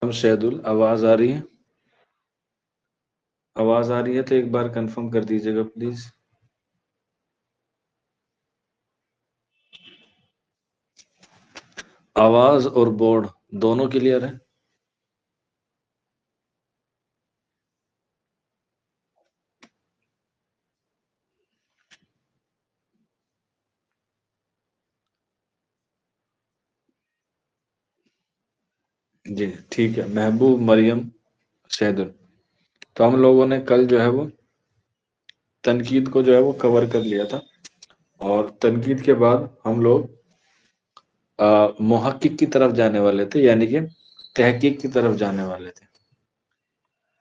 ہم شہدل آواز آ رہی ہے؟ آواز آ رہی ہے تو ایک بار کنفرم کر دیجیے گا پلیز. آواز اور بورڈ دونوں کلیئر ہے؟ جی ٹھیک ہے. محبوب مریم شہدل. تو ہم لوگوں نے کل جو ہے وہ تنقید کو جو ہے وہ کور کر لیا تھا، اور تنقید کے بعد ہم لوگ محقق کی طرف جانے والے تھے، یعنی کہ تحقیق کی طرف جانے والے تھے.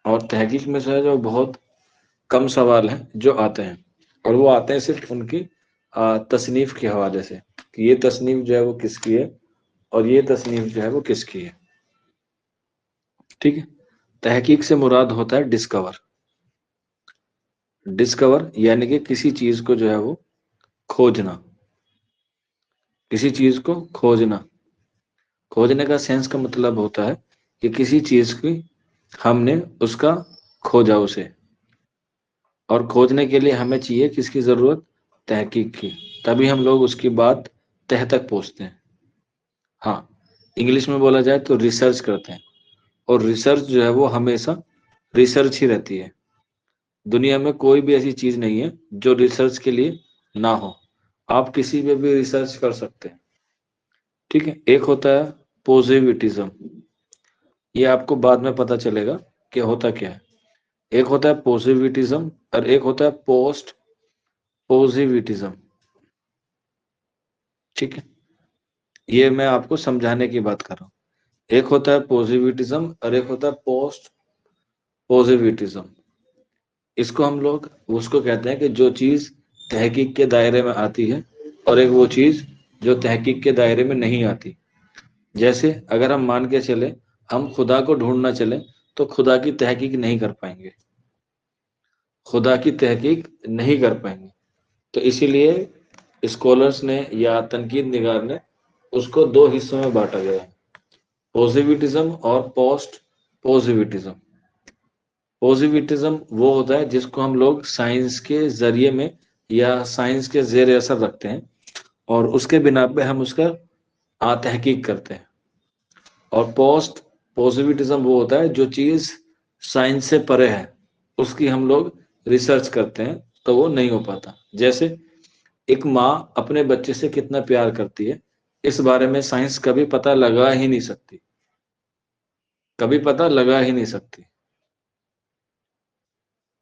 اور تحقیق میں سے جو بہت کم سوال ہیں جو آتے ہیں، اور وہ آتے ہیں صرف ان کی تصنیف کے حوالے سے کہ یہ تصنیف جو ہے وہ کس کی ہے اور یہ تصنیف جو ہے وہ کس کی ہے. ٹھیک ہے. تحقیق سے مراد ہوتا ہے ڈسکور. ڈسکور یعنی کہ کسی چیز کو جو ہے وہ کھوجنا. کسی چیز کو کھوجنا. کھوجنے کا سینس کا مطلب ہوتا ہے کہ کسی چیز کی ہم نے اس کا کھوجا اسے، اور کھوجنے کے لیے ہمیں چاہیے کس کی ضرورت؟ تحقیق کی. تبھی ہم لوگ اس کی بات تہ تک پہنچتے ہیں. ہاں، انگلش میں بولا جائے تو ریسرچ کرتے ہیں، اور ریسرچ جو ہے وہ ہمیشہ ریسرچ ہی رہتی ہے. دنیا میں کوئی بھی ایسی چیز نہیں ہے جو ریسرچ کے لیے نہ ہو. آپ کسی پہ بھی ریسرچ کر سکتے ہیں. ٹھیک ہے. ایک ہوتا ہے پوزیٹیوزم. یہ آپ کو بعد میں پتا چلے گا کہ ہوتا کیا ہے. ایک ہوتا ہے پوزیٹیوزم اور ایک ہوتا ہے پوسٹ پوزیٹیوزم. ٹھیک ہے. یہ میں آپ کو سمجھانے کی بات کر رہا ہوں. ایک ہوتا ہے پوزیٹیوزم اور ایک ہوتا ہے پوسٹ پوزیٹیوزم. اس کو ہم لوگ اس کو کہتے ہیں کہ جو چیز تحقیق کے دائرے میں آتی ہے، اور ایک وہ چیز جو تحقیق کے دائرے میں نہیں آتی. جیسے اگر ہم مان کے چلیں ہم خدا کو ڈھونڈنا چلیں تو خدا کی تحقیق نہیں کر پائیں گے. خدا کی تحقیق نہیں کر پائیں گے. تو اسی لیے اسکالرس نے یا تنقید نگار نے اس کو دو حصوں میں بانٹا گیا ہے: پوزیٹیوزم اور پوسٹ پوزیٹیوزم. پوزیٹیوزم وہ ہوتا ہے جس کو ہم لوگ سائنس کے ذریعے میں یا سائنس کے زیر اثر رکھتے ہیں، اور اس کے بنا پہ ہم اس کا تحقیق کرتے ہیں. اور پوسٹ پوزیٹیوزم وہ ہوتا ہے جو چیز سائنس سے پرے ہے، اس کی ہم لوگ ریسرچ کرتے ہیں تو وہ نہیں ہو پاتا. جیسے ایک ماں اپنے بچے سے کتنا پیار کرتی ہے، اس بارے میں سائنس کبھی پتہ لگا ہی نہیں سکتی. کبھی پتہ لگا ہی نہیں سکتی.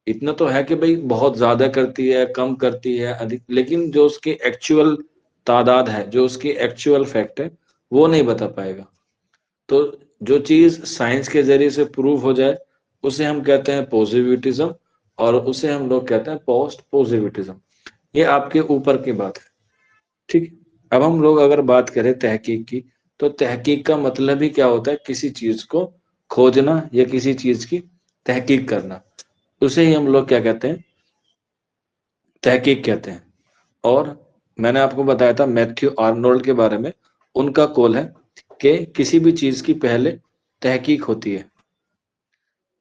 اتنا تو ہے کہ بھئی بہت زیادہ کرتی ہے، کم کرتی ہے، لیکن جو اس کی ایکچوئل تعداد ہے، جو اس کی ایکچوئل فیکٹ ہے، وہ نہیں بتا پائے گا. تو جو چیز سائنس کے ذریعے سے پروف ہو جائے اسے ہم کہتے ہیں پوزیٹیوزم، اور اسے ہم لوگ کہتے ہیں پوسٹ پوزیٹیوزم. یہ آپ کے اوپر کی بات ہے. ٹھیک. اب ہم لوگ اگر بات کریں تحقیق کی، تو تحقیق کا مطلب ہی کیا ہوتا ہے؟ کسی چیز کو کھوجنا یا کسی چیز کی تحقیق کرنا. اسے ہی ہم لوگ کیا کہتے ہیں؟ تحقیق کہتے ہیں. اور میں نے آپ کو بتایا تھا میتھیو آرنولڈ کے بارے میں. ان کا قول ہے کہ کسی بھی چیز کی پہلے تحقیق ہوتی ہے.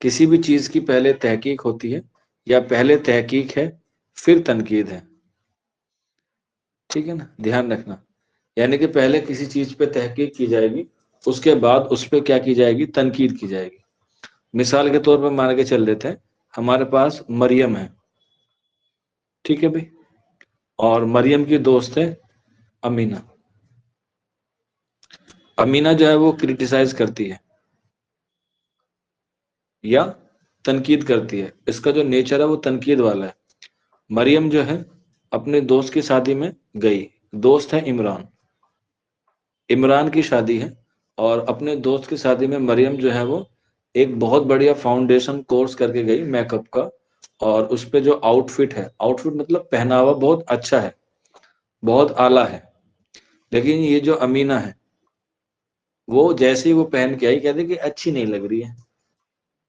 کسی بھی چیز کی پہلے تحقیق ہوتی ہے، یا پہلے تحقیق ہے پھر تنقید ہے. ٹھیک ہے نا، دھیان رکھنا. یعنی کہ پہلے کسی چیز پہ تحقیق کی جائے گی، اس کے بعد اس پہ کیا کی جائے گی؟ تنقید کی جائے گی. مثال کے طور پہ مان کے چل دیتے ہیں ہمارے پاس مریم ہے. ٹھیک ہے بھائی. اور مریم کی دوست ہے امینا. امینا جو ہے وہ کرٹیسائز کرتی ہے یا تنقید کرتی ہے. اس کا جو نیچر ہے وہ تنقید والا ہے. مریم جو ہے اپنے دوست کی شادی میں گئی. دوست ہے عمران. عمران کی شادی ہے، اور اپنے دوست کی شادی میں مریم جو ہے وہ ایک بہت بڑھیا فاؤنڈیشن کورس کر کے گئی میک اپ کا. اور اس پہ جو آؤٹ فٹ ہے، آؤٹ فٹ مطلب پہناوا بہت اچھا ہے، بہت اعلیٰ ہے. لیکن یہ جو امینا ہے وہ جیسے ہی وہ پہن کے آئی کہتے کہ اچھی نہیں لگ رہی ہے.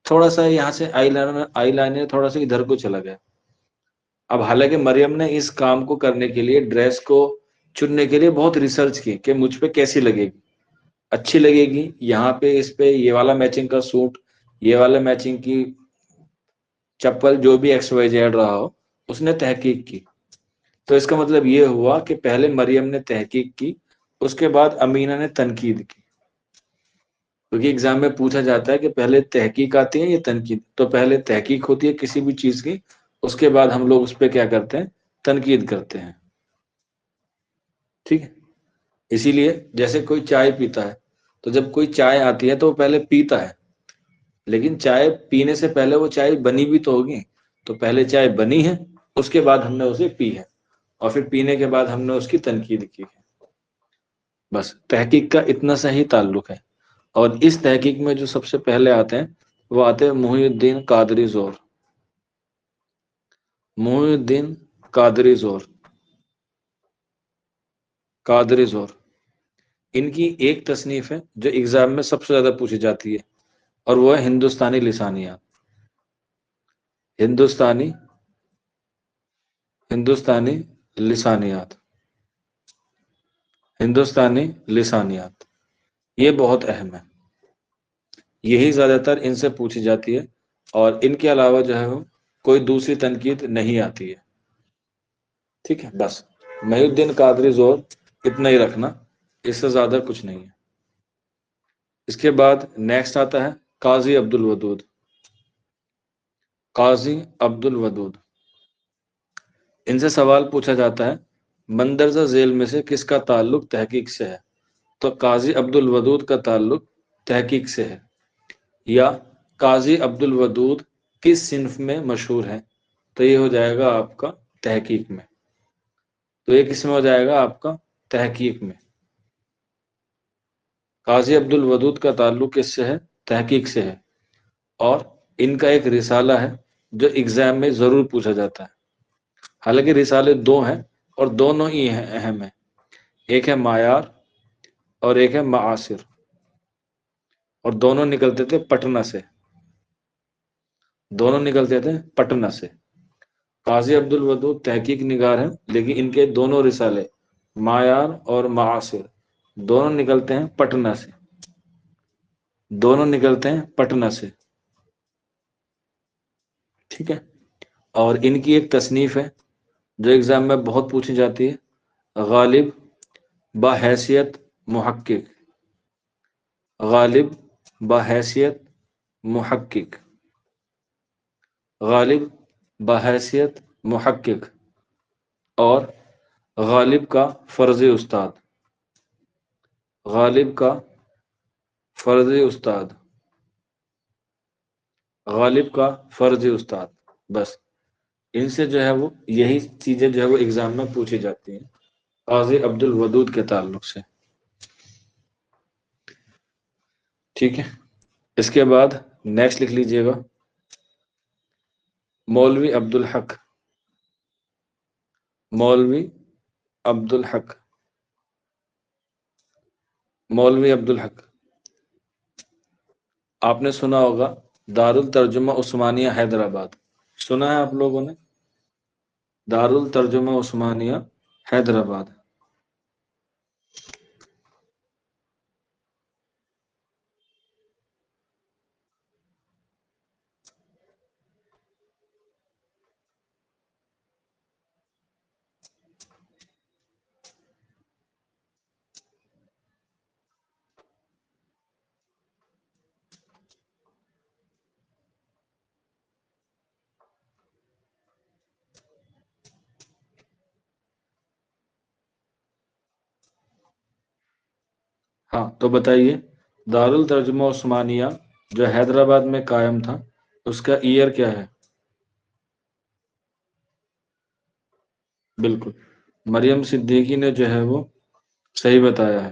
تھوڑا سا یہاں سے آئی لائنر تھوڑا سا ادھر کو چلا گیا. اب حالانکہ مریم نے اس کام کو کرنے کے لیے ڈریس کو چننے کے لیے بہت ریسرچ کی کہ مجھ پہ کیسی لگے گی. اچھی لگے گی، یہاں پہ اس پہ یہ والا میچنگ کا سوٹ، یہ والا میچنگ کی چپل، جو بھی ایکس وائی زیڈ رہا ہو، اس نے تحقیق کی. تو اس کا مطلب یہ ہوا کہ پہلے مریم نے تحقیق کی، اس کے بعد امینہ نے تنقید کی. کیونکہ ایگزام میں پوچھا جاتا ہے کہ پہلے تحقیق آتی ہے یا تنقید، تو پہلے تحقیق ہوتی ہے کسی بھی چیز کی، اس کے بعد ہم لوگ اس پہ کیا کرتے ہیں، تنقید کرتے ہیں. ٹھیک ہے. اسی لیے جیسے کوئی چائے پیتا ہے، تو جب کوئی چائے آتی ہے تو وہ پہلے پیتا ہے، لیکن چائے پینے سے پہلے وہ چائے بنی بھی تو ہوگی. تو پہلے چائے بنی ہے، اس کے بعد ہم نے اسے پی ہے، اور پھر پینے کے بعد ہم نے اس کی تنقید کی ہے. بس تحقیق کا اتنا سا ہی تعلق ہے. اور اس تحقیق میں جو سب سے پہلے آتے ہیں وہ آتے ہیں محی الدین قادری زور. محی الدین قادری زور، قادری زور. ان کی ایک تصنیف ہے جو ایگزام میں سب سے زیادہ پوچھی جاتی ہے، اور وہ ہے ہندوستانی لسانیات. ہندوستانی ہندوستانی لسانیات. ہندوستانی لسانیات یہ بہت اہم ہے، یہی زیادہ تر ان سے پوچھی جاتی ہے، اور ان کے علاوہ جو ہے وہ کوئی دوسری تنقید نہیں آتی ہے. ٹھیک ہے. بس محی الدین قادری زور اتنا ہی رکھنا، اس سے زیادہ کچھ نہیں ہے. اس کے بعد نیکسٹ آتا ہے قاضی عبد الودود. قاضی عبد الودود، ان سے سوال پوچھا جاتا ہے مندرجہ ذیل میں سے کس کا تعلق تحقیق سے ہے. تو قاضی عبد الودود کا تعلق تحقیق سے ہے. یا قاضی عبد الودود کس صنف میں مشہور ہے، تو یہ ہو جائے گا آپ کا تحقیق میں. تو یہ کس میں ہو جائے گا آپ کا تحقیق میں. قاضی عبد الودود کا تعلق کس سے ہے، تحقیق سے ہے. اور ان کا ایک رسالہ ہے جو ایگزام میں ضرور پوچھا جاتا ہے. حالانکہ رسالے دو ہیں اور دونوں ہی اہم ہیں. ایک ہے معیار اور ایک ہے معاصر، اور دونوں نکلتے تھے پٹنہ سے. دونوں نکلتے تھے پٹنہ سے. قاضی عبد الودود تحقیق نگار ہیں، لیکن ان کے دونوں رسالے معیار اور معاصر دونوں نکلتے ہیں پٹنہ سے. دونوں نکلتے ہیں پٹنہ سے. ٹھیک ہے. اور ان کی ایک تصنیف ہے جو ایگزام میں بہت پوچھی جاتی ہے، غالب بحیثیت محقق. غالب بحیثیت محقق. غالب بحیثیت محقق اور غالب کا فرضی استاد. غالب کا فرضی استاد. غالب کا فرضی استاد. بس ان سے جو ہے وہ یہی چیزیں جو ہے وہ ایگزام میں پوچھی جاتی ہیں قاضی عبد الودود کے تعلق سے. ٹھیک ہے. اس کے بعد نیکسٹ لکھ لیجئے گا مولوی عبد الحق. مولوی عبد الحق. مولوی عبد الحق آپ نے سنا ہوگا دارالترجمہ عثمانیہ حیدرآباد. سنا ہے آپ لوگوں نے؟ دارالترجمہ عثمانیہ حیدرآباد. ہاں تو بتائیے، دارالترجمہ عثمانیہ جو حیدرآباد میں قائم تھا اس کا ایئر کیا ہے؟ بالکل مریم صدیقی نے جو ہے وہ صحیح بتایا ہے.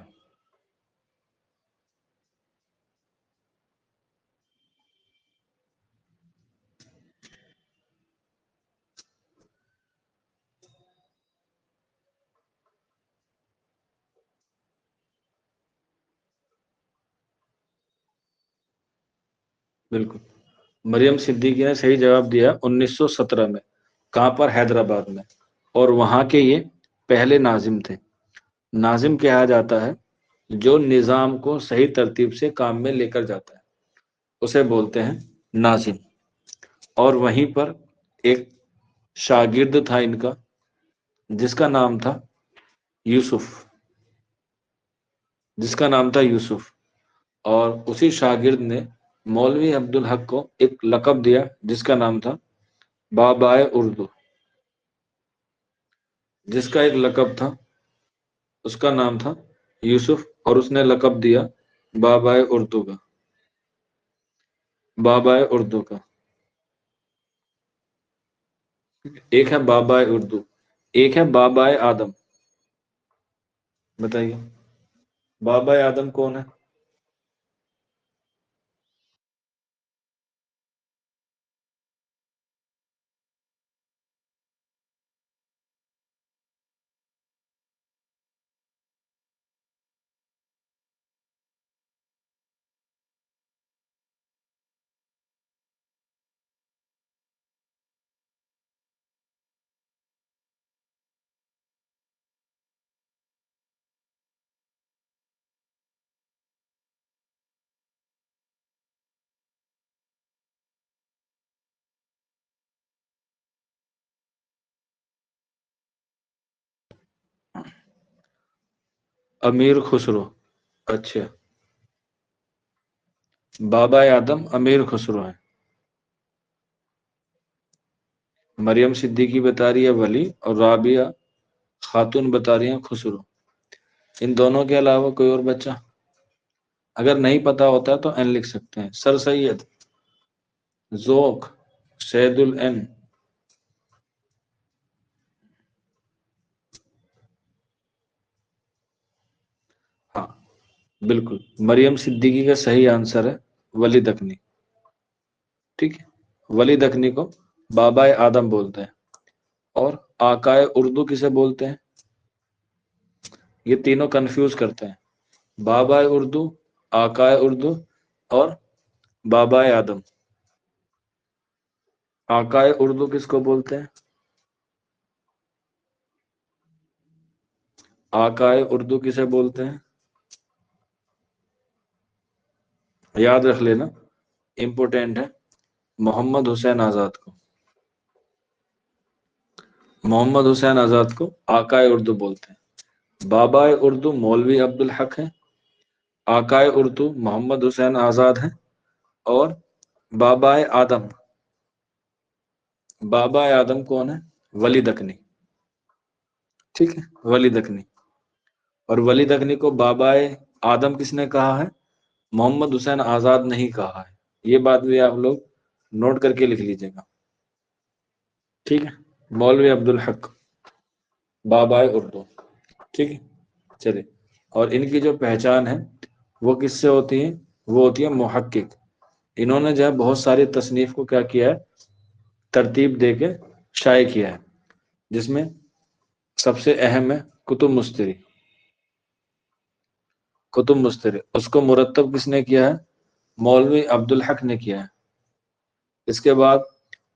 بالکل مریم صدیقی نے صحیح جواب دیا 1917 میں. کہاں پر؟ حیدرآباد میں. اور وہاں کے یہ پہلے ناظم تھے. ناظم کہا جاتا ہے جو نظام کو صحیح ترتیب سے کام میں لے کر جاتا ہے اسے بولتے ہیں ناظم۔ اور وہیں پر ایک شاگرد تھا ان کا جس کا نام تھا یوسف، جس کا نام تھا یوسف، اور اسی شاگرد نے مولوی عبدالحق کو ایک لقب دیا جس کا نام تھا بابائے اردو، جس کا ایک لقب تھا، اس کا نام تھا یوسف، اور اس نے لقب دیا بابائے اردو کا، بابائے اردو کا۔ ایک ہے بابائے اردو، ایک ہے بابائے آدم۔ بتائیے بابائے آدم کون ہے؟ امیر خسرو۔ اچھا، بابائے آدم امیر خسرو ہیں، مریم صدیقی بتا رہی ہے ولی، اور رابعہ خاتون بتا رہی ہیں خسرو۔ ان دونوں کے علاوہ کوئی اور بچہ؟ اگر نہیں پتا ہوتا تو این لکھ سکتے ہیں۔ سر سید، ذوق، سید العین، ہاں بالکل، مریم صدیقی کا صحیح آنسر ہے ولی دکنی۔ ٹھیک ہے، ولی دکنی کو بابائے آدم بولتے ہیں۔ اور آقائے اردو کسے بولتے ہیں؟ یہ تینوں کنفیوز کرتے ہیں، بابائے اردو، آقائے اردو اور بابائے آدم۔ آقائے اردو کس کو بولتے ہیں؟ آقائے اردو کسے بولتے ہیں؟ یاد رکھ لینا، امپورٹینٹ ہے، محمد حسین آزاد کو، محمد حسین آزاد کو آقائے اردو بولتے ہیں۔ بابائے اردو مولوی عبدالحق ہیں، آقائے اردو محمد حسین آزاد ہیں، اور بابائے آدم، بابائے آدم کون ہے؟ ولی دکنی۔ ٹھیک ہے، ولی دکنی۔ اور ولی دکنی کو بابائے آدم کس نے کہا ہے؟ محمد حسین آزاد نہیں کہا ہے۔ یہ بات بھی آپ لوگ نوٹ کر کے لکھ لیجیے گا۔ ٹھیک ہے، مولوی عبدالحق، بابائے اردو۔ ٹھیک ہے، چلے۔ اور ان کی جو پہچان ہے وہ کس سے ہوتی ہے؟ وہ ہوتی ہے محقق۔ انہوں نے جو ہے بہت ساری تصنیف کو کیا کیا ہے؟ ترتیب دے کے شائع کیا ہے، جس میں سب سے اہم ہے کتب مستری۔ کتب مستری، اس کو مرتب کس نے کیا ہے؟ مولوی عبدالحق نے کیا ہے۔ اس کے بعد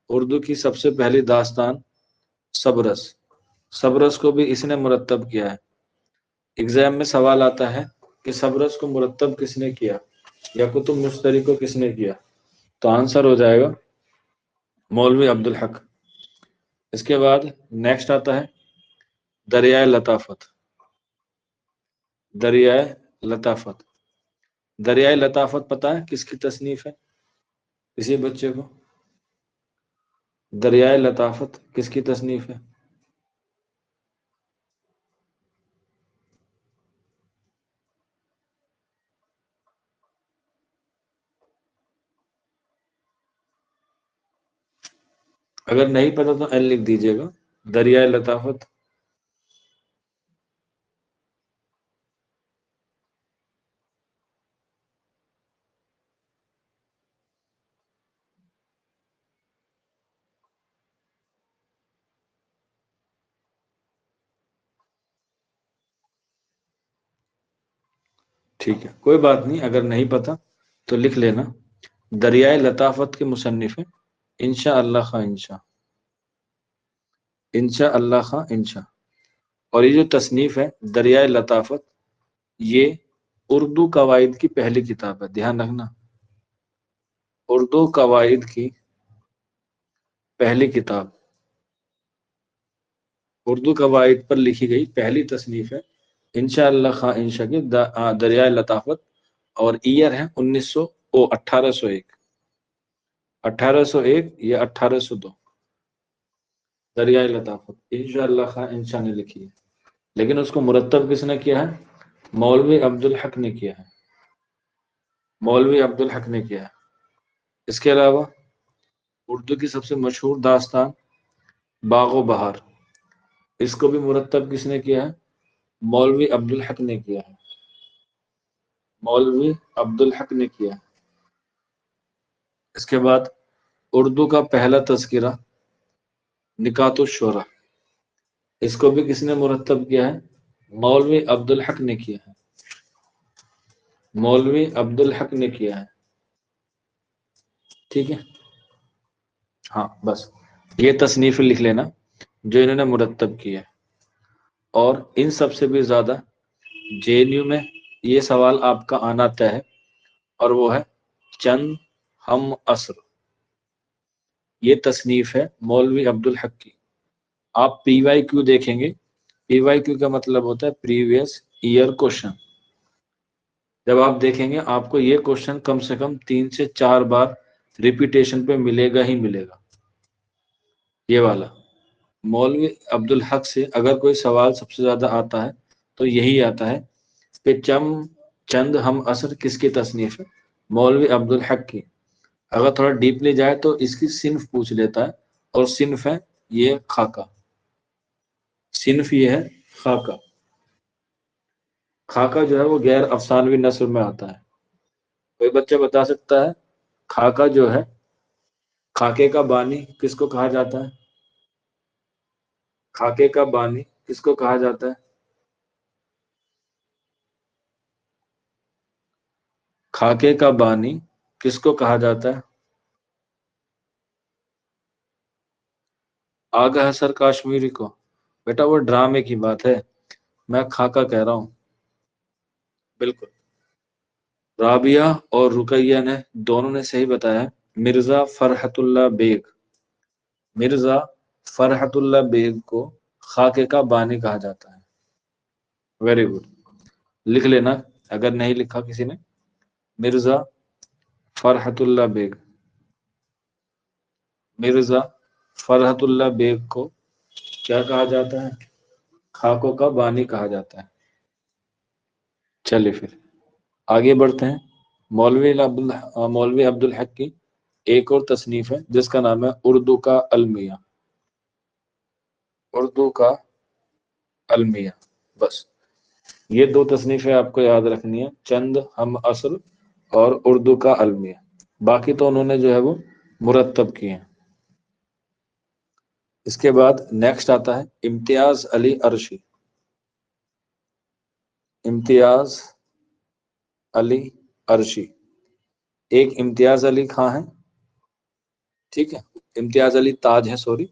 اردو کی سب سے پہلی داستان سبرس، سبرس کو بھی اس نے مرتب کیا ہے۔ ایگزام میں سوال آتا ہے کہ سبرس کو مرتب کس نے کیا یا کتب مشتری کو کس نے کیا، تو آنسر ہو جائے گا مولوی عبدالحق۔ اس کے بعد نیکسٹ آتا ہے دریائے لطافت، دریائے لطافت۔ دریائے لطافت پتہ ہے کس کی تصنیف ہے؟ کسی بچے کو دریائے لطافت کس کی تصنیف ہے؟ اگر نہیں پتا تو این لکھ دیجیے گا، دریائے لطافت۔ ٹھیک ہے، کوئی بات نہیں، اگر نہیں پتا تو لکھ لینا، دریائے لطافت کے مصنف ہیں انشاء اللہ خواہ انشاء، انشاء اللہ خواہ انشاء۔ اور یہ جو تصنیف ہے دریائے لطافت، یہ اردو قواعد کی پہلی کتاب ہے، دھیان رکھنا، اردو قواعد کی پہلی کتاب، اردو قواعد پر لکھی گئی پہلی تصنیف ہے انشاءاللہ خان انشا کی دریائے لطافت، اور ایئر ہے 1801، 1801 یا 1802، دریائے لطافت انشاءاللہ خان انشا نے لکھی ہے، لیکن اس کو مرتب کس نے کیا ہے؟ مولوی عبدالحق نے کیا ہے، مولوی عبدالحق نے کیا ہے۔ اس کے علاوہ اردو کی سب سے مشہور داستان باغ و بہار، اس کو بھی مرتب کس نے کیا ہے؟ مولوی عبدالحق نے کیا ہے، مولوی عبدالحق نے کیا ہے۔ اس کے بعد اردو کا پہلا تذکرہ نکات الشورى، اس کو بھی کس نے مرتب کیا ہے؟ مولوی عبدالحق نے کیا ہے، مولوی عبدالحق نے کیا ہے، ٹھیک ہے۔ ہاں بس یہ تصنیف لکھ لینا جو انہوں نے مرتب کی ہے۔ اور ان سب سے بھی زیادہ جے این یو میں یہ سوال آپ کا آنا طے ہے، اور وہ ہے چند ہم عصر، یہ تصنیف ہے مولوی عبدالحق کی۔ آپ پی وائی کیو دیکھیں گے، پی وائی کیو کا مطلب ہوتا ہے پریویس ایئر کوشچن، جب آپ دیکھیں گے آپ کو یہ کوشچن کم سے کم 3 سے 4 بار ریپیٹیشن پہ ملے گا ہی ملے گا، یہ والا۔ مولوی عبدالحق سے اگر کوئی سوال سب سے زیادہ آتا ہے تو یہی آتا ہے کہ چند ہم عصر کس کی تصنیف ہے؟ مولوی عبدالحق کی۔ اگر تھوڑا ڈیپلی جائے تو اس کی صنف پوچھ لیتا ہے، اور صنف ہے یہ خاکہ، صنف یہ ہے خاکہ۔ خاکہ جو ہے وہ غیر افسانوی نثر میں آتا ہے۔ کوئی بچہ بتا سکتا ہے خاکہ جو ہے، خاکے کا بانی کس کو کہا جاتا ہے؟ خاکے کا بانی کس کو کہا جاتا ہے؟ خاکے کا بانی کس کو کہا جاتا ہے؟ آگا حسر کاشمیری کو؟ بیٹا وہ ڈرامے کی بات ہے، میں خاکہ کہہ رہا ہوں۔ بالکل، رابعہ اور رقیہ نے دونوں نے صحیح بتایا، مرزا فرحت اللہ بیگ، مرزا فرحت اللہ بیگ کو خاکے کا بانی کہا جاتا ہے۔ ویری گڈ، لکھ لینا اگر نہیں لکھا کسی نے، مرزا فرحت اللہ بیگ، مرزا فرحت اللہ بیگ کو کیا کہا جاتا ہے؟ خاکوں کا بانی کہا جاتا ہے۔ چلیے پھر آگے بڑھتے ہیں۔ مولوی عبدالحق کی ایک اور تصنیف ہے جس کا نام ہے اردو کا المیہ، اردو کا المیہ۔ بس یہ 2 تصنیفیں آپ کو یاد رکھنی ہے، چند ہم عصر اور اردو کا المیہ، باقی تو انہوں نے جو ہے وہ مرتب کیے ہیں۔ اس کے بعد نیکسٹ آتا ہے امتیاز علی عرشی، امتیاز علی عرشی، ایک امتیاز علی خاں ہے، ٹھیک ہے، امتیاز علی تاج ہے سوری،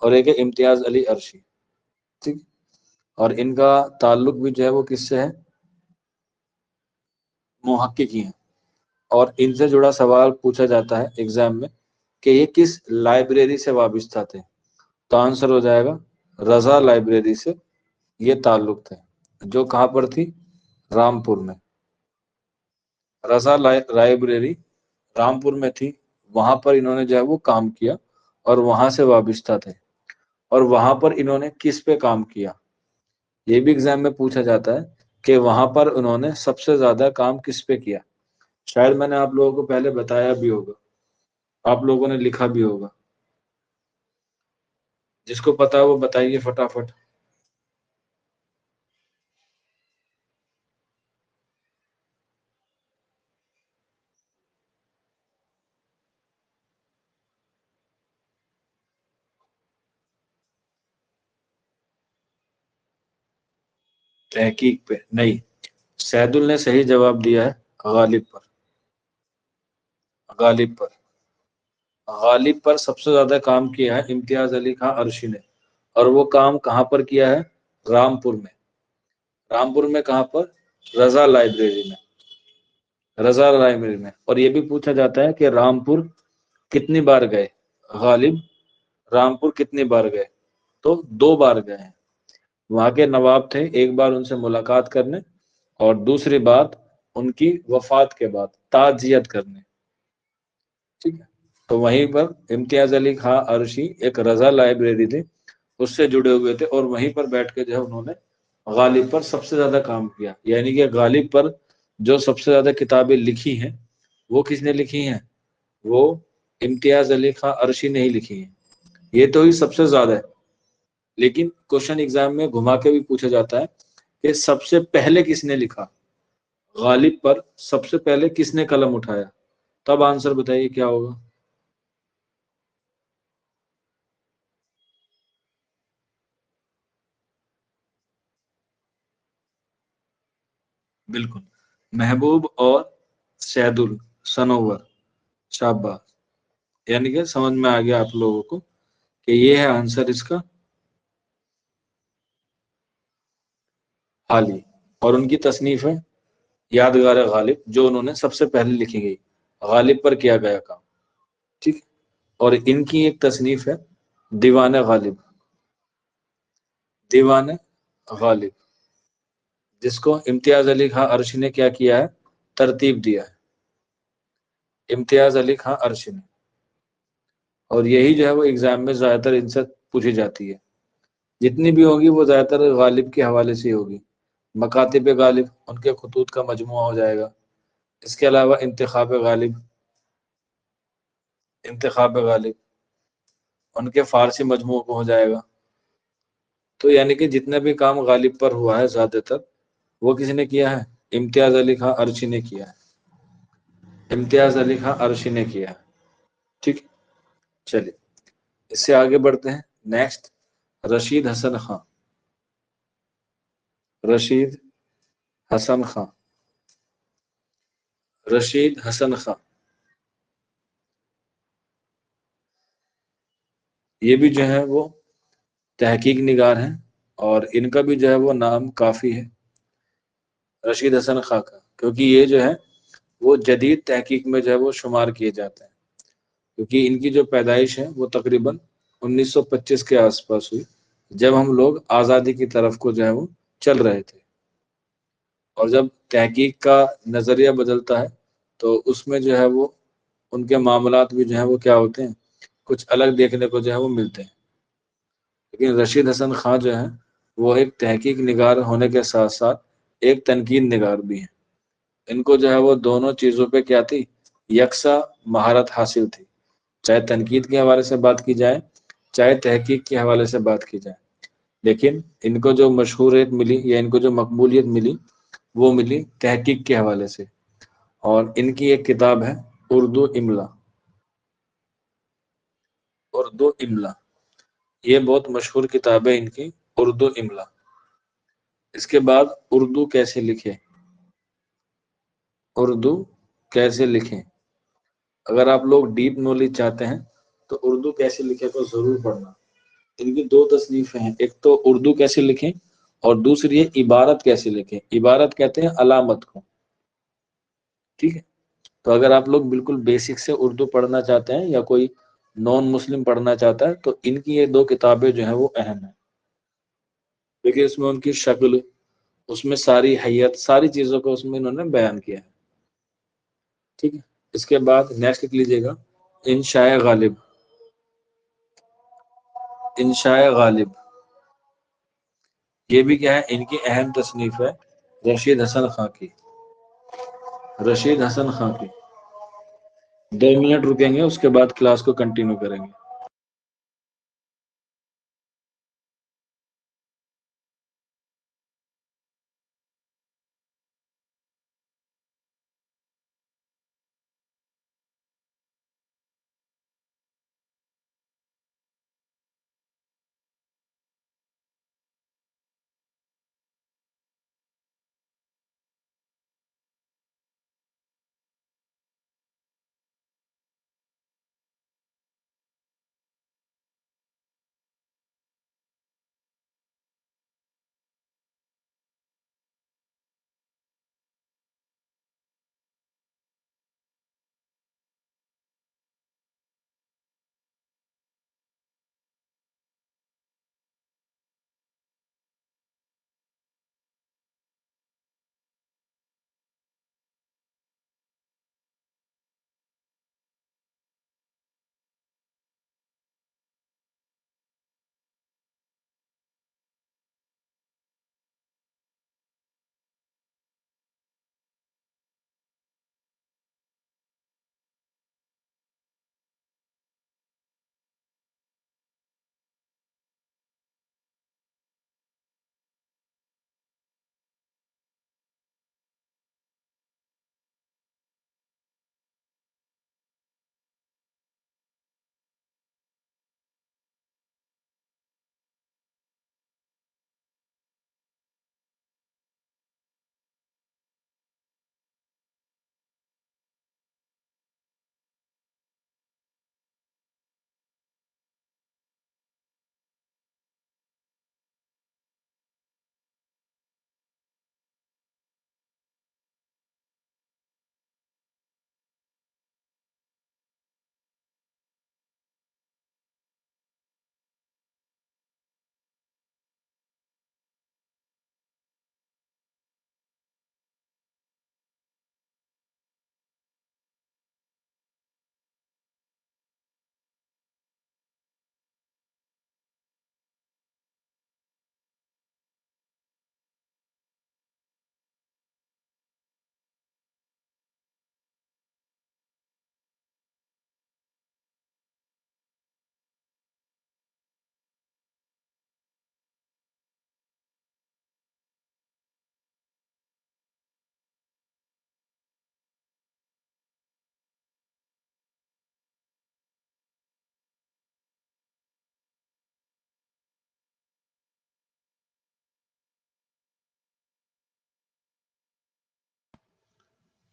اور ایک ہے امتیاز علی عرشی، ٹھیک، اور ان کا تعلق بھی جو ہے وہ کس سے ہے؟ محققی ہیں، اور ان سے جڑا سوال پوچھا جاتا ہے ایگزام میں کہ یہ کس لائبریری سے وابستہ تھے، تو آنسر ہو جائے گا رضا لائبریری سے یہ تعلق تھے، جو کہاں پر تھی؟ رامپور میں، رضا لائبریری رامپور میں تھی، وہاں پر انہوں نے جو ہے وہ کام کیا اور وہاں سے وابستہ تھے۔ اور وہاں پر انہوں نے کس پہ کام کیا، یہ بھی ایگزام میں پوچھا جاتا ہے کہ وہاں پر انہوں نے سب سے زیادہ کام کس پہ کیا۔ شاید میں نے آپ لوگوں کو پہلے بتایا بھی ہوگا، آپ لوگوں نے لکھا بھی ہوگا، جس کو پتا ہے وہ بتائیے فٹافٹ۔ تحقیق پہ نہیں، سیدل نے صحیح جواب دیا ہے غالب پر، غالب پر، غالب پر سب سے زیادہ کام کیا ہے امتیاز علی خان عرشی نے، اور وہ کام کہاں پر کیا ہے؟ رامپور میں، رامپور میں کہاں پر؟ رضا لائبریری میں۔ رضا لائبریری میں. اور یہ بھی پوچھا جاتا ہے کہ رامپور کتنی بار گئے غالب، رامپور کتنی بار گئے؟ تو 2 بار گئے ہیں. وہاں کے نواب تھے، ایک بار ان سے ملاقات کرنے، اور دوسری بات ان کی وفات کے بعد تعزیت کرنے. ٹھیک ہے. تو وہیں پر امتیاز علی خان عرشی ایک رضا لائبریری تھی، اس سے جڑے ہوئے تھے، اور وہیں پر بیٹھ کے جو ہے انہوں نے غالب پر سب سے زیادہ کام کیا. یعنی کہ غالب پر جو سب سے زیادہ کتابیں لکھی ہیں وہ کس نے لکھی ہیں؟ وہ امتیاز علی خان عرشی نے ہی لکھی ہیں. یہ تو ہی سب سے زیادہ ہے. لیکن کوشچن ایگزام میں گھما کے بھی پوچھا جاتا ہے کہ سب سے پہلے کس نے لکھا، غالب پر سب سے پہلے کس نے قلم اٹھایا؟ تب آنسر بتائیے کیا ہوگا. بالکل، محبوب اور سید السنور. شاباش. یعنی کہ سمجھ میں آ گیا آپ لوگوں کو کہ یہ ہے آنسر اس کا حالی. اور ان کی تصنیف ہے یادگار غالب، جو انہوں نے سب سے پہلے لکھی گئی، غالب پر کیا گیا کام. ٹھیک. اور ان کی ایک تصنیف ہے دیوان غالب، دیوان غالب، جس کو امتیاز علی خان عرشی نے کیا کیا ہے، ترتیب دیا ہے. امتیاز علی خان عرشی نے. اور یہی جو ہے وہ ایگزام میں زیادہ تر ان سے پوچھی جاتی ہے. جتنی بھی ہوگی وہ زیادہ تر غالب کے حوالے سے ہوگی. مکاتب غالب ان کے خطوط کا مجموعہ ہو جائے گا. اس کے علاوہ انتخاب غالب، انتخاب غالب ان کے فارسی مجموعوں کو ہو جائے گا. تو یعنی کہ جتنا بھی کام غالب پر ہوا ہے زیادہ تر وہ کس نے کیا ہے؟ امتیاز علی خان عرشی نے کیا ہے. امتیاز علی خان عرشی نے کیا ہے. ٹھیک. چلیے اس سے آگے بڑھتے ہیں. نیکسٹ رشید حسن خان. رشید حسن خان. رشید حسن خان یہ بھی جو ہے وہ تحقیق نگار ہیں، اور ان کا بھی جو ہے وہ نام کافی ہے رشید حسن خان کا، کیونکہ یہ جو ہے وہ جدید تحقیق میں جو ہے وہ شمار کیے جاتے ہیں. کیونکہ ان کی جو پیدائش ہے وہ تقریباً 1925 کے آس پاس ہوئی، جب ہم لوگ آزادی کی طرف کو جو ہے وہ چل رہے تھے. اور جب تحقیق کا نظریہ بدلتا ہے تو اس میں جو ہے وہ ان کے معاملات بھی جو ہے وہ کیا ہوتے ہیں، کچھ الگ دیکھنے کو جو ہے وہ ملتے ہیں. لیکن رشید حسن خان جو ہے وہ ایک تحقیق نگار ہونے کے ساتھ ساتھ ایک تنقید نگار بھی ہیں. ان کو جو ہے وہ دونوں چیزوں پہ کیا تھی، یکساں مہارت حاصل تھی. چاہے تنقید کے حوالے سے بات کی جائے، چاہے تحقیق کے حوالے سے بات کی جائے. لیکن ان کو جو مشہوریت ملی یا ان کو جو مقبولیت ملی وہ ملی تحقیق کے حوالے سے. اور ان کی ایک کتاب ہے اردو املا. اردو املا یہ بہت مشہور کتاب ہے ان کی، اردو املا. اس کے بعد اردو کیسے لکھے، اردو کیسے لکھیں. اگر آپ لوگ ڈیپ نالج چاہتے ہیں تو اردو کیسے لکھے کو ضرور پڑھنا. ان کی 2 تصنیفیں ہیں، ایک تو اردو کیسے لکھیں اور دوسری ہے عبارت کیسے لکھیں. عبارت کہتے ہیں علامت کو. ٹھیک ہے. تو اگر آپ لوگ بالکل بیسک سے اردو پڑھنا چاہتے ہیں یا کوئی نان مسلم پڑھنا چاہتا ہے تو ان کی یہ 2 کتابیں جو ہیں وہ اہم ہیں. دیکھیے اس میں ان کی شکل، اس میں ساری حیت، ساری چیزوں کو اس میں انہوں نے بیان کیا ہے. ٹھیک ہے. اس کے بعد نیکسٹ لکھ لیجیے گا انشاء غالب. انشاء غالب یہ بھی کیا ہے، ان کی اہم تصنیف ہے رشید حسن خان کی. رشید حسن خان کی. 2 منٹ رکیں گے، اس کے بعد کلاس کو کنٹینیو کریں گے.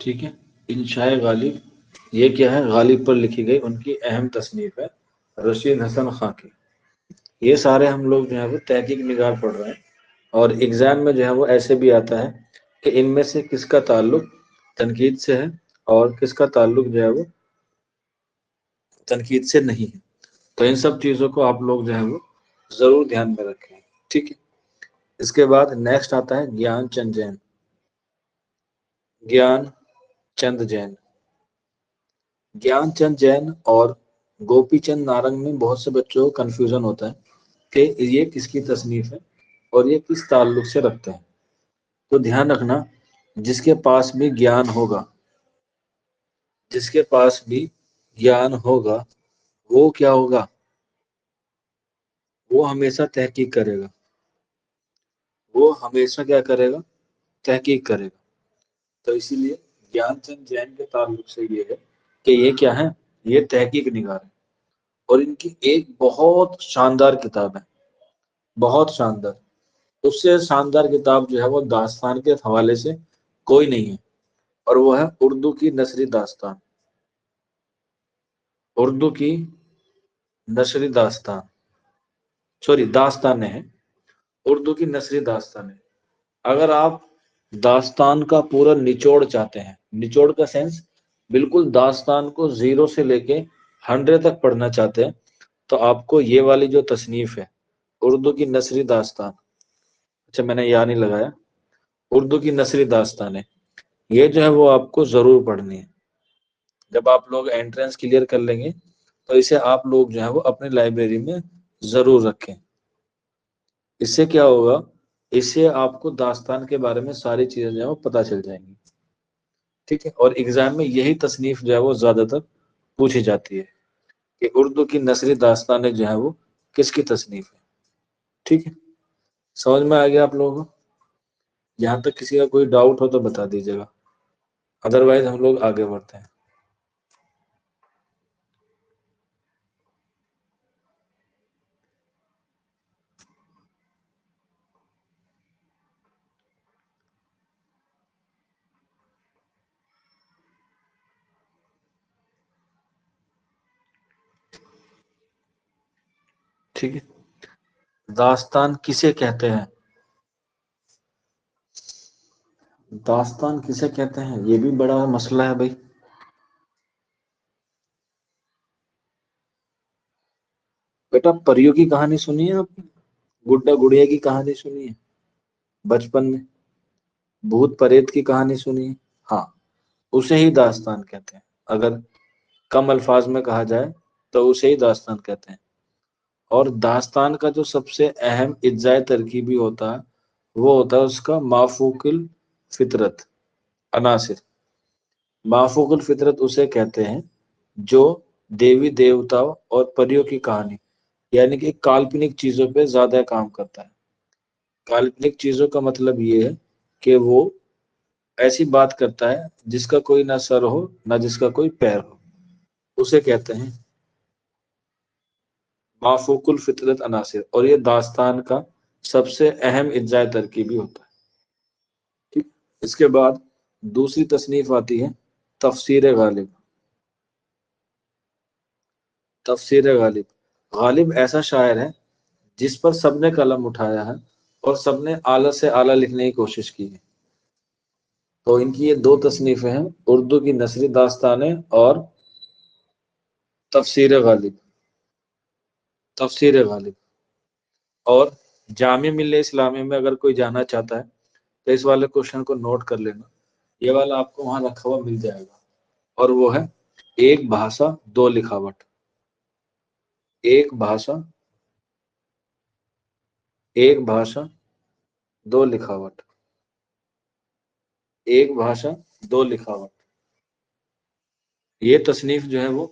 ٹھیک ہے. انشاء غالب یہ کیا ہے؟ غالب پر لکھی گئی ان کی اہم تصنیف ہے رشید حسن خان کی. یہ سارے ہم لوگ جو ہے وہ تحقیق نگار پڑھ رہے ہیں، اور ایگزام میں جو ہے وہ ایسے بھی آتا ہے کہ ان میں سے کس کا تعلق تنقید سے ہے اور کس کا تعلق جو ہے وہ تنقید سے نہیں ہے. تو ان سب چیزوں کو آپ لوگ جو ہے وہ ضرور دھیان میں رکھیں. ٹھیک ہے. اس کے بعد نیکسٹ آتا ہے گیان چند جین. گیان چند جین. گیان چند جین اور گوپی چند نارنگ میں بہت سے بچوں کو کنفیوژن ہوتا ہے کہ یہ کس کی تصنیف ہے اور یہ کس تعلق سے رکھتے ہیں. تو دھیان رکھنا، جس کے پاس بھی گیان ہوگا، جس کے پاس بھی گیان ہوگا وہ کیا ہوگا؟ وہ ہمیشہ تحقیق کرے گا. وہ ہمیشہ کیا کرے گا؟ تحقیق کرے گا. تو اسی لیے گیان چند جین کے تعلق سے یہ ہے کہ یہ کیا ہے؟ یہ تحقیق نگار ہے. اور ان کی ایک بہت شاندار کتاب ہے، بہت شاندار. اس سے شاندار کتاب جو ہے وہ داستان کے حوالے سے کوئی نہیں ہے، اور وہ ہے اردو کی نثری داستان. اردو کی نثری داستان، سوری داستانیں ہیں، اردو کی نثری داستانیں. اگر آپ داستان کا پورا نچوڑ چاہتے ہیں، نچوڑ کا سینس بالکل داستان کو 0 سے لے کے 100 تک پڑھنا چاہتے ہیں، تو آپ کو یہ والی جو تصنیف ہے اردو کی نثری داستان، اچھا میں نے یہاں نہیں لگایا، اردو کی نثری داستان ہے، یہ جو ہے وہ آپ کو ضرور پڑھنی ہے. جب آپ لوگ انٹرنس کلیئر کر لیں گے تو اسے آپ لوگ جو ہے وہ اپنی لائبریری میں ضرور رکھیں. اس سے کیا ہوگا؟ اس سے آپ کو داستان کے بارے میں ساری چیزیں جو ہے وہ پتہ چل جائیں گی. ٹھیک ہے. اور ایگزام میں یہی تصنیف جو ہے وہ زیادہ تر پوچھی جاتی ہے کہ اردو کی نثری داستانیں جو ہے وہ کس کی تصنیف ہے. ٹھیک ہے. سمجھ میں آ گیا آپ لوگوں کو؟ یہاں تک کسی کا کوئی ڈاؤٹ ہو تو بتا دیجیے گا، ادروائز ہم لوگ آگے بڑھتے ہیں. ٹھیک ہے. داستان کسے کہتے ہیں؟ داستان کسے کہتے ہیں یہ بھی بڑا مسئلہ ہے بھائی. بیٹا پریوں کی کہانی سنی ہے آپ نے؟ گڈا گڑیا کی کہانی سنی ہے بچپن میں؟ بھوت پریت کی کہانی سنی ہے؟ ہاں، اسے ہی داستان کہتے ہیں. اگر کم الفاظ میں کہا جائے تو اسے ہی داستان کہتے ہیں. اور داستان کا جو سب سے اہم اجزائے ترکیبی ہوتا ہے وہ ہوتا ہے اس کا مافوق الفطرت عناصر. مافوق الفطرت اسے کہتے ہیں جو دیوی دیوتاؤں اور پریوں کی کہانی، یعنی کہ کالپنک چیزوں پہ زیادہ کام کرتا ہے. کالپنک چیزوں کا مطلب یہ ہے کہ وہ ایسی بات کرتا ہے جس کا کوئی نہ سر ہو نہ جس کا کوئی پیر ہو، اسے کہتے ہیں مافوق الفطرت عناصر. اور یہ داستان کا سب سے اہم اجزائے ترکیبی ہوتا ہے. ٹھیک. اس کے بعد دوسری تصنیف آتی ہے تفسیر غالب. تفسیر غالب. غالب ایسا شاعر ہے جس پر سب نے قلم اٹھایا ہے اور سب نے اعلیٰ سے اعلیٰ لکھنے کی کوشش کی ہے. تو ان کی یہ دو تصنیفیں ہیں، اردو کی نثری داستانیں اور تفسیر غالب. تفسیر غالب. اور جامعہ ملیہ اسلامیہ میں اگر کوئی جانا چاہتا ہے تو اس والے کوشچن کو نوٹ کر لینا، یہ والا آپ کو وہاں رکھا ہوا مل جائے گا. اور وہ ہے ایک بھاشا دو لکھاوٹ. ایک بھاشا، ایک بھاشا دو لکھاوٹ. ایک بھاشا دو لکھاوٹ. یہ تصنیف جو ہے وہ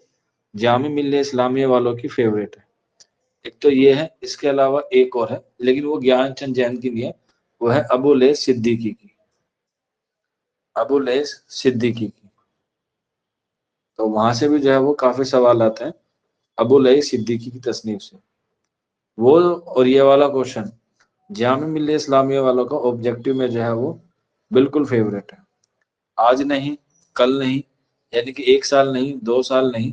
جامعہ ملیہ اسلامیہ والوں کی فیوریٹ ہے. ایک تو یہ ہے، اس کے علاوہ ایک اور ہے لیکن وہ گیان چند جین کی نہیں ہے، وہ ہے ابو لیث صدیقی کی. ابو لیث صدیقی کی. تو وہاں سے بھی جو ہے وہ کافی سوال آتے ہیں ابو لیث صدیقی کی تصنیف سے. وہ اور یہ والا کوشچن جامعہ ملیہ اسلامیہ والوں کا آبجیکٹو میں جو ہے وہ بالکل فیوریٹ ہے. آج نہیں کل نہیں، یعنی کہ 1 سال نہیں، 2 سال نہیں،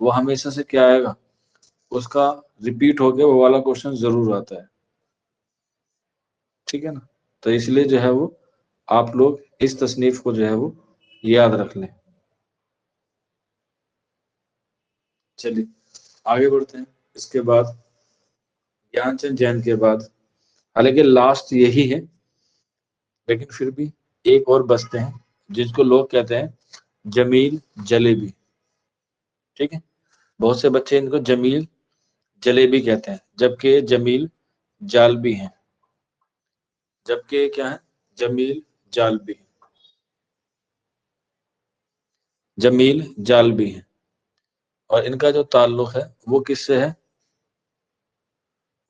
وہ ہمیشہ سے کیا آئے گا، اس کا ریپیٹ ہو کے وہ والا کوشچن ضرور آتا ہے، ٹھیک ہے نا؟ تو اس لیے جو ہے وہ آپ لوگ اس تصنیف کو جو ہے وہ یاد رکھ لیں۔ چلیے آگے بڑھتے ہیں۔ اس کے بعد گیان چند جین کے بعد، حالانکہ لاسٹ یہی ہے لیکن پھر بھی ایک اور بستے ہیں جس کو لوگ کہتے ہیں جمیل جلیبی، ٹھیک ہے؟ بہت سے بچے ان کو جمیل جلیبی کہتے ہیں، جبکہ یہ جمیل جالبی ہیں، جبکہ یہ کیا ہے، جمیل جالبی ہیں، جمیل جالبی ہیں۔ اور ان کا جو تعلق ہے وہ کس سے ہے،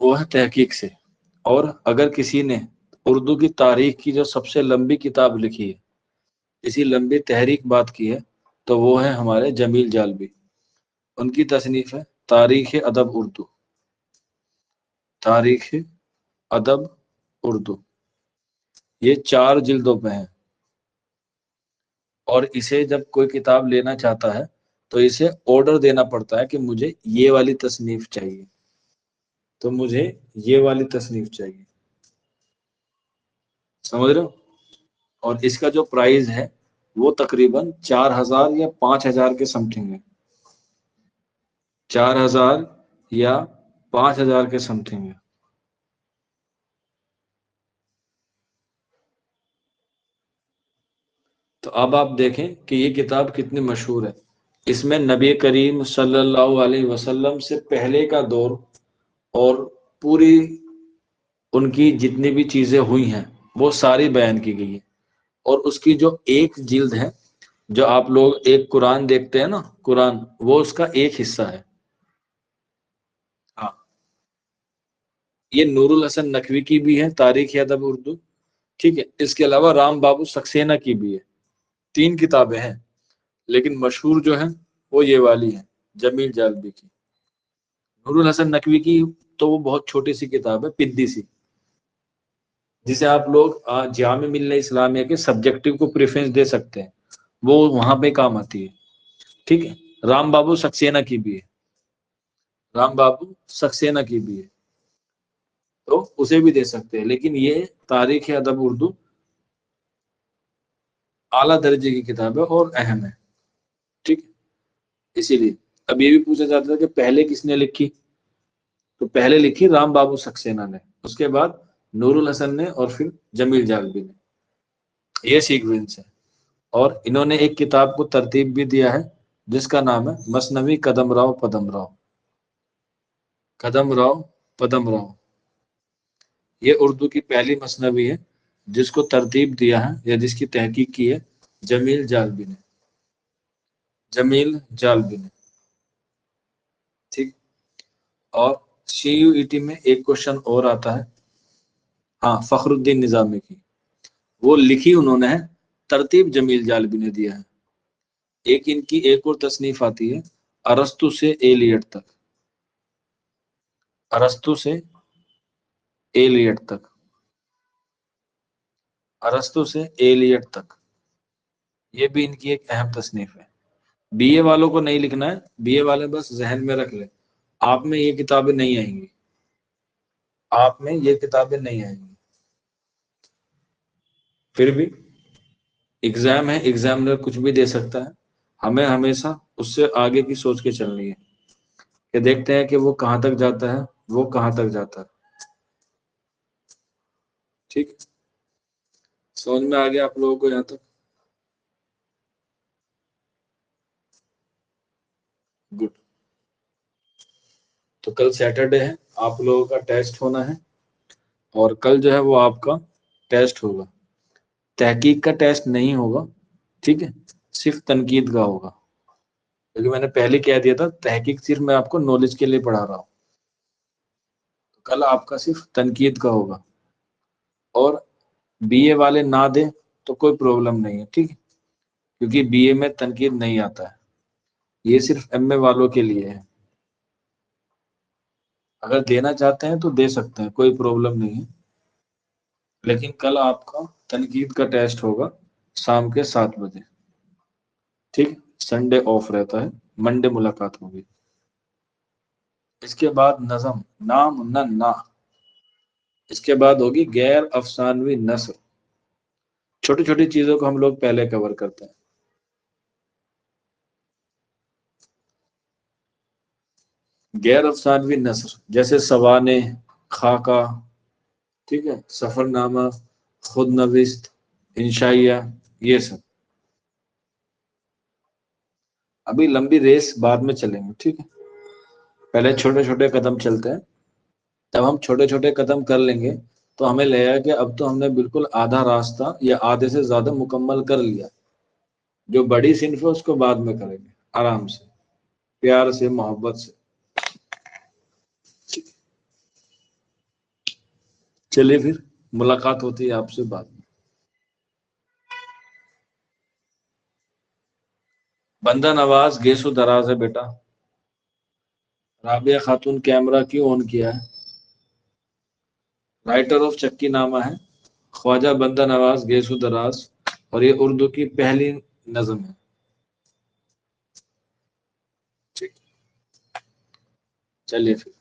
وہ ہے تحقیق سے۔ اور اگر کسی نے اردو کی تاریخ کی جو سب سے لمبی کتاب لکھی ہے، اسی لمبی تحریک بات کی ہے، تو وہ ہے ہمارے جمیل جالبی۔ ان کی تصنیف ہے تاریخ ادب اردو، تاریخ ادب اردو، یہ 4 جلدوں پہ ہیں۔ اور اسے جب کوئی کتاب لینا چاہتا ہے تو اسے آرڈر دینا پڑتا ہے کہ مجھے یہ والی تصنیف چاہیے، تو مجھے یہ والی تصنیف چاہیے، سمجھ رہے ہو؟ اور اس کا جو پرائز ہے وہ تقریباً 4,000 یا 5,000 کے سم تھنگ ہے، 4,000 یا 5,000 کے سم تھنگ ہے۔ تو اب آپ دیکھیں کہ یہ کتاب کتنی مشہور ہے۔ اس میں نبی کریم صلی اللہ علیہ وسلم سے پہلے کا دور اور پوری ان کی جتنی بھی چیزیں ہوئی ہیں وہ ساری بیان کی گئی ہے۔ اور اس کی جو ایک جلد ہے، جو آپ لوگ ایک قرآن دیکھتے ہیں نا، قرآن، وہ اس کا ایک حصہ ہے۔ ہاں، یہ نور الحسن نقوی کی بھی ہے تاریخ ادب اردو، ٹھیک ہے؟ اس کے علاوہ رام بابو سکسینہ کی بھی ہے، 3 کتابیں ہیں، لیکن مشہور جو ہے وہ یہ والی ہے جمیل جالبی کی۔ نور الحسن نقوی کی تو وہ بہت چھوٹی سی کتاب ہے، پدی سی، جسے آپ لوگ جامع ملیہ اسلامیہ کے سبجیکٹو کو پریفرنس دے سکتے ہیں، وہ وہاں پہ کام آتی ہے، ٹھیک ہے؟ رام بابو سکسینہ کی بھی ہے، رام بابو سکسینہ کی بھی ہے، تو اسے بھی دے سکتے ہیں، لیکن یہ تاریخ ادب اردو اعلیٰ درجے کی کتاب ہے اور اہم ہے، ٹھیک ہے؟ اسی لیے اب یہ بھی پوچھا جاتا ہے کہ پہلے کس نے لکھی، تو پہلے لکھی رام بابو سکسینہ نے، اس کے بعد نور الحسن نے، اور پھر جمیل جالبی نے، یہ سیکوینس ہے۔ اور انہوں نے ایک کتاب کو ترتیب بھی دیا ہے جس کا نام ہے مثنوی قدم راؤ پدم راؤ، قدم راؤ پدم راؤ، یہ اردو کی پہلی مثنوی ہے جس کو ترتیب دیا ہے یا جس کی تحقیق کی ہے جمیل جالبی نے، جمیل جالبی نے، ٹھیک۔ اور سی یو ای ٹی میں ایک کوشچن اور آتا ہے، ہاں، فخر الدین نظامی کی، وہ لکھی انہوں نے ہے، ترتیب جمیل جالبی نے دیا ہے۔ ایک ان کی ایک اور تصنیف آتی ہے ارسطو سے ایلیٹ تک، ارسطو سے ایلیٹ تک، ارسطو سے ایلیٹ تک، یہ بھی ان کی ایک اہم تصنیف ہے۔ بی اے والوں کو نہیں لکھنا ہے، بی اے والے بس ذہن میں رکھ لیں، آپ میں یہ کتابیں نہیں آئیں گی، آپ میں یہ کتابیں نہیں آئیں گی، پھر بھی ایگزام ہے، ایگزامنر کچھ بھی دے سکتا ہے، ہمیں ہمیشہ اس سے آگے کی سوچ کے چلنی ہے کہ دیکھتے ہیں کہ وہ کہاں تک جاتا ہے، وہ کہاں تک جاتا ہے، ٹھیک ہے؟ سمجھ میں آ گیا آپ لوگوں کو یہاں تک؟ گڈ۔ تو کل سیٹرڈے ہے، آپ لوگوں کا ٹیسٹ ہونا ہے، اور کل جو ہے وہ آپ کا ٹیسٹ ہوگا، تحقیق کا ٹیسٹ نہیں ہوگا، ٹھیک ہے؟ صرف تنقید کا ہوگا، کیونکہ میں نے پہلے کہہ دیا تھا تحقیق صرف میں آپ کو نالج کے لیے پڑھا رہا ہوں، تو کل آپ کا صرف تنقید کا ہوگا۔ اور بی اے والے نہ دیں تو کوئی پرابلم نہیں ہے، ٹھیک ہے؟ کیونکہ بی اے میں تنقید نہیں آتا ہے، یہ صرف ایم اے والوں کے لیے ہے، اگر دینا چاہتے ہیں تو دے سکتے ہیں، کوئی پرابلم نہیں ہے، لیکن کل آپ کا تنقید کا ٹیسٹ ہوگا شام کے 7 بجے، ٹھیک، سنڈے آف رہتا ہے، منڈے ملاقات ہوگی۔ اس کے بعد نظم، نام نا، اس کے بعد ہوگی غیر افسانوی نثر، چھوٹی چھوٹی چیزوں کو ہم لوگ پہلے کور کرتے ہیں۔ غیر افسانوی نثر جیسے سوانح، خاکہ، ٹھیک ہے، سفر نامہ، خود نوشت، انشائیہ، یہ سب ابھی لمبی ریس بعد میں چلیں گے، ٹھیک ہے، پہلے چھوٹے چھوٹے قدم چلتے ہیں، جب ہم چھوٹے چھوٹے قدم کر لیں گے تو ہمیں لگے گا کہ اب تو ہم نے بالکل آدھا راستہ یا آدھے سے زیادہ مکمل کر لیا۔ جو بڑی صنف ہے اس کو بعد میں کریں گے، آرام سے، پیار سے، محبت سے۔ چلیے پھر ملاقات ہوتی ہے آپ سے بعد میں۔ بندہ نواز گیسو دراز ہے بیٹا، رابعہ خاتون کیمرہ کیوں آن کیا ہے؟ رائٹر آف چکی نامہ ہے خواجہ بندہ نواز گیسو دراز، اور یہ اردو کی پہلی نظم ہے۔ ٹھیک، چلیے پھر۔